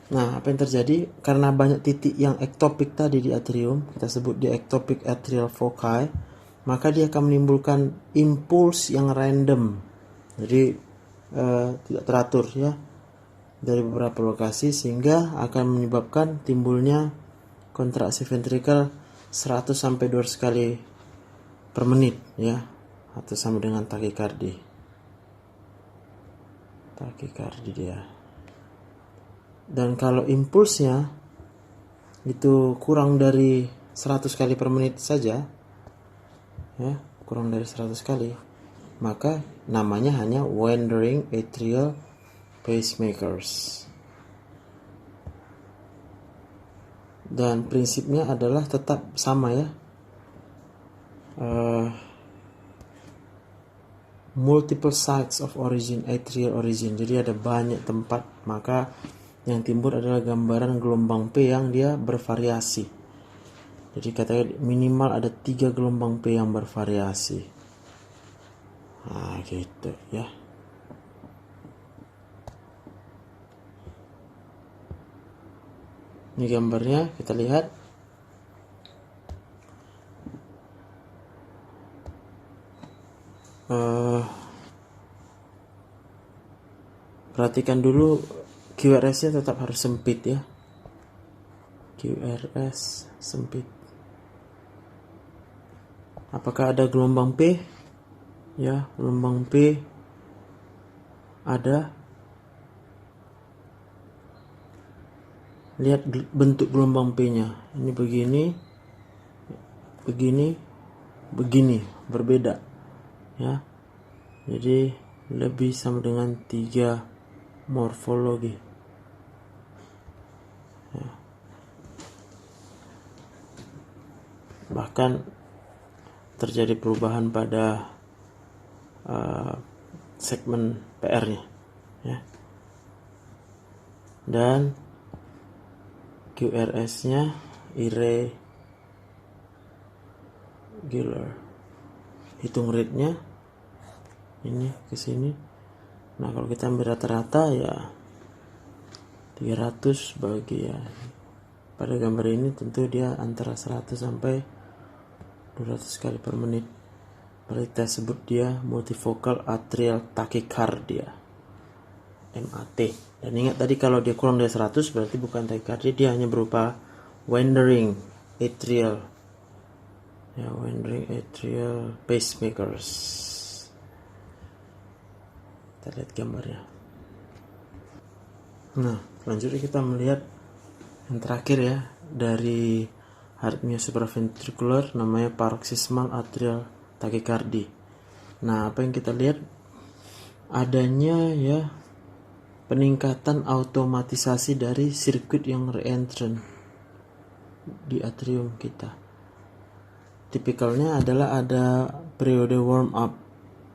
Nah, apa yang terjadi? Karena banyak titik yang ektopik tadi di atrium, kita sebut di ectopic atrial foci, maka dia akan menimbulkan impuls yang random, jadi tidak teratur ya, dari beberapa lokasi, sehingga akan menyebabkan timbulnya kontraksi ventrikel 100-200 kali per menit ya, atau sama dengan takikardi dia. Dan kalau impulsnya itu kurang dari 100 kali per menit saja ya, kurang dari 100 kali, maka namanya hanya wandering atrial pacemakers. Dan prinsipnya adalah tetap sama ya, multiple sites of origin, atrial origin. Jadi ada banyak tempat, maka yang timbul adalah gambaran gelombang P yang dia bervariasi. Jadi katanya minimal ada 3 gelombang P yang bervariasi. Nah gitu ya. Ini gambarnya kita lihat. Perhatikan dulu QRS-nya tetap harus sempit ya. QRS sempit. Apakah ada gelombang P? Ya, gelombang P ada. Lihat bentuk gelombang P-nya. Ini begini, berbeda. Ya. Jadi lebih sama dengan 3 morfologi. Ya. bahkan terjadi perubahan pada segmen PR-nya, ya. Dan QRS-nya irregular. Hitung rate-nya ini ke sini. Nah, kalau kita ambil rata-rata ya 300 bagi ya. Pada gambar ini tentu dia antara 100 sampai 200 kali per menit. Berarti kita sebut dia multifocal atrial tachycardia, MAT. Dan ingat tadi kalau dia kurang dari 100 berarti bukan tachycardia, dia hanya berupa wandering atrial, ya, wandering atrial pacemakers. Kita lihat gambarnya. Nah, selanjutnya kita melihat yang terakhir ya, dari arrhythmia supraventricular, namanya paroxysmal atrial tachycardia. Nah, apa yang kita lihat? Adanya ya peningkatan automatisasi dari sirkuit yang reentrant di atrium kita. Tipikalnya adalah ada periode warm up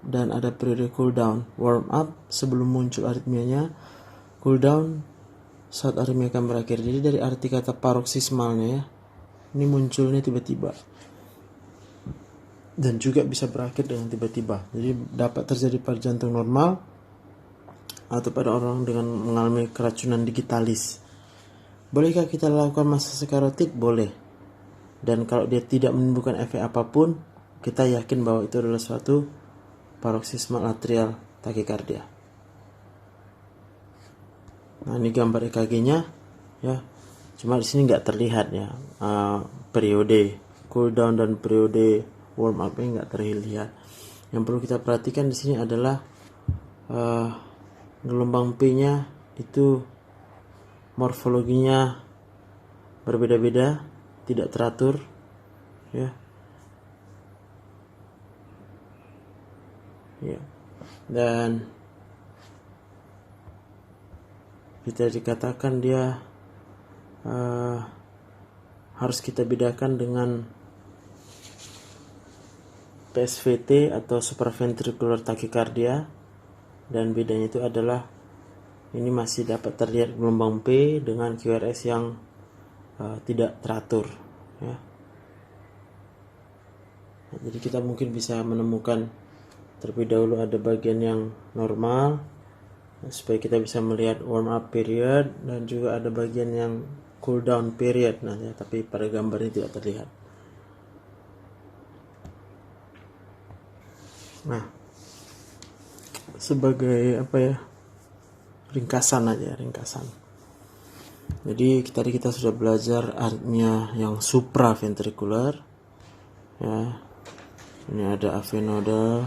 dan ada periode cool down. Warm up sebelum muncul aritmianya, cool down saat aritmia akan berakhir. Jadi dari arti kata paroxysmalnya ya, ini munculnya tiba-tiba dan juga bisa berakhir dengan tiba-tiba. Jadi dapat terjadi pada jantung normal atau pada orang dengan mengalami keracunan digitalis. Bolehkah kita lakukan masase karotid? Boleh. Dan kalau dia tidak menimbulkan efek apapun, kita yakin bahwa itu adalah suatu paroxysmal atrial tachycardia. Nah, ini gambar EKG-nya ya. Cuma di sini nggak terlihat ya periode cool down dan periode warm up-nya nggak terlihat. Yang perlu kita perhatikan di sini adalah gelombang P-nya itu morfologinya berbeda-beda, tidak teratur, ya. Ya. Dan bisa dikatakan dia harus kita bedakan dengan PSVT atau supraventricular tachycardia, dan bedanya itu adalah ini masih dapat terlihat gelombang P dengan QRS yang tidak teratur, ya. Nah, jadi kita mungkin bisa menemukan terlebih dahulu ada bagian yang normal supaya kita bisa melihat warm up period, dan juga ada bagian yang cool down period. Nah, ya, tapi pada gambar ini tidak terlihat. Nah, sebagai apa ya, ringkasan aja, ringkasan. Jadi tadi kita sudah belajar arrhythmia yang supraventrikular, ya. Ini ada AV nodal,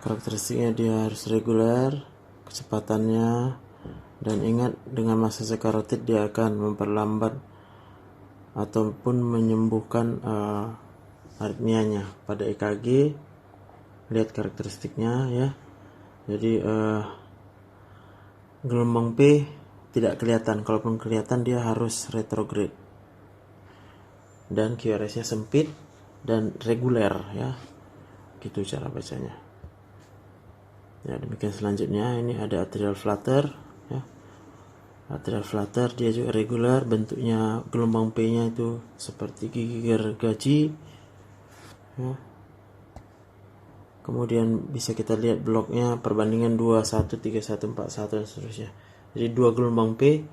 karakteristiknya dia harus reguler kecepatannya, dan ingat dengan masase karotid dia akan memperlambat ataupun menyembuhkan arrhythmianya. Pada EKG lihat karakteristiknya ya. Jadi gelombang P tidak kelihatan, kalaupun kelihatan dia harus retrograde, dan QRS-nya sempit dan reguler ya. Gitu cara bacanya. Ya, demikian selanjutnya ini ada atrial flutter ya. Atrial flutter dia juga reguler, bentuknya gelombang P-nya itu seperti gigi gergaji ya. Kemudian bisa kita lihat bloknya perbandingan 21, 31, 41 dan seterusnya. Jadi 2 gelombang P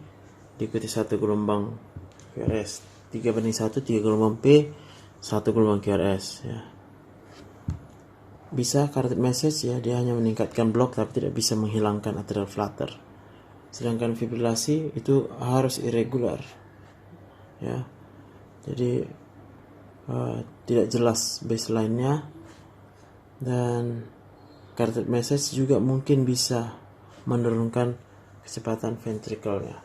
diikuti 1 gelombang QRS. 3:1, 3 gelombang P, 1 gelombang QRS ya. Bisa carotid message ya, dia hanya meningkatkan blok tapi tidak bisa menghilangkan atrial flutter. Sedangkan fibrilasi itu harus irregular ya. Jadi tidak jelas baseline-nya, dan carotid message juga mungkin bisa menurunkan kecepatan ventrikelnya.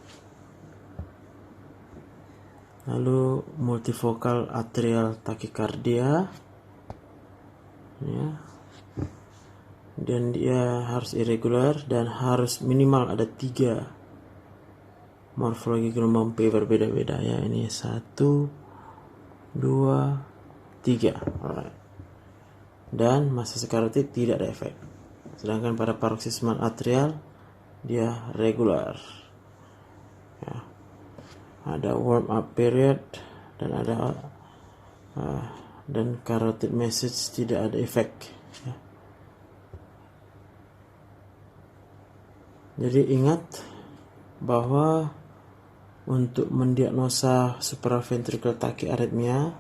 Lalu multifocal atrial tachycardia ya. Dan dia harus irregular dan harus minimal ada 3 morfologi gelombang P berbeda-beda ya. Ini 1, 2, 3. Alright. Dan masa karotid tidak ada efek. Sedangkan pada paroxysmal atrial dia regular. Ya. Ada warm up period dan ada dan carotid message tidak ada efek. Ya. Jadi ingat bahwa untuk mendiagnosa supraventricular tachyarrhythmia,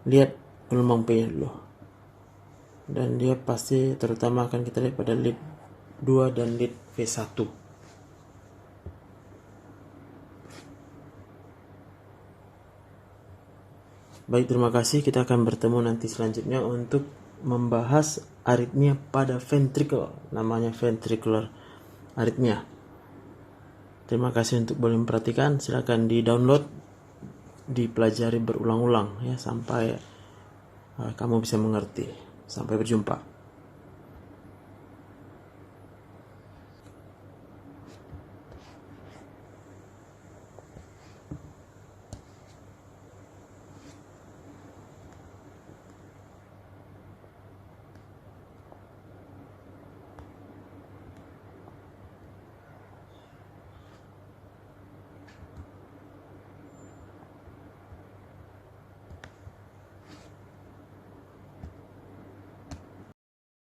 lihat gelombang P-nya dulu. Dan dia pasti terutama akan kita lihat pada lead 2 dan lead V1. Baik, terima kasih. Kita akan bertemu nanti selanjutnya untuk membahas aritmia pada ventricle. Namanya ventricular aritmia. Terima kasih untuk boleh memperhatikan. Silakan di-download, dipelajari berulang-ulang ya sampai kamu bisa mengerti. Sampai berjumpa.